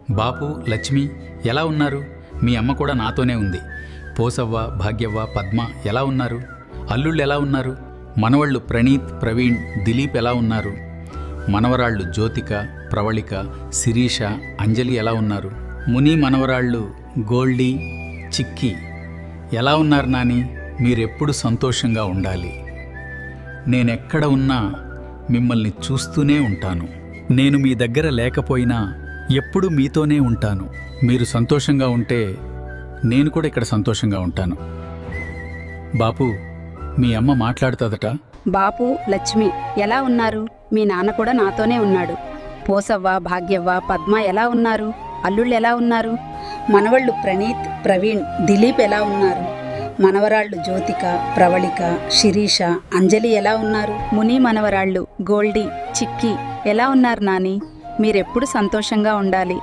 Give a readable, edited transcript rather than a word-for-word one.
బాపు, లక్ష్మి ఎలా ఉన్నారు? మీ అమ్మ కూడా నాతోనే ఉంది. పోసవ్వ, భాగ్యవ్వ, పద్మ ఎలా ఉన్నారు? అల్లుళ్ళు ఎలా ఉన్నారు? మనవళ్ళు ప్రణీత్, ప్రవీణ్, దిలీప్ ఎలా ఉన్నారు? మనవరాళ్ళు జ్యోతిక, ప్రవళిక, శిరీష, అంజలి ఎలా ఉన్నారు? ముని మనవరాళ్ళు గోల్డీ, చిక్కి ఎలా ఉన్నారు? నాని, మీరెప్పుడు సంతోషంగా ఉండాలి. నేనెక్కడ ఉన్నా మిమ్మల్ని చూస్తూనే ఉంటాను. నేను మీ దగ్గర లేకపోయినా ఎప్పుడు మీతోనే ఉంటాను. మీరు సంతోషంగా ఉంటే నేను కూడా ఇక్కడ సంతోషంగా ఉంటాను. బాపు, మీ అమ్మ మాట్లాడుతుందట. బాపు, లక్ష్మి ఎలా ఉన్నారు? మీ నాన్న కూడా నాతోనే ఉన్నాడు. పోసవ్వ, భాగ్యవ్వ, పద్మ ఎలా ఉన్నారు? అల్లుళ్ళు ఎలా ఉన్నారు? మనవళ్ళు ప్రణీత్, ప్రవీణ్, దిలీప్ ఎలా ఉన్నారు? మనవరాళ్ళు జ్యోతిక, ప్రవళిక, శిరీష, అంజలి ఎలా ఉన్నారు? ముని మనవరాళ్ళు గోల్డీ, చిక్కి ఎలా ఉన్నారు? నాని, మీరెప్పుడు సంతోషంగా ఉండాలి.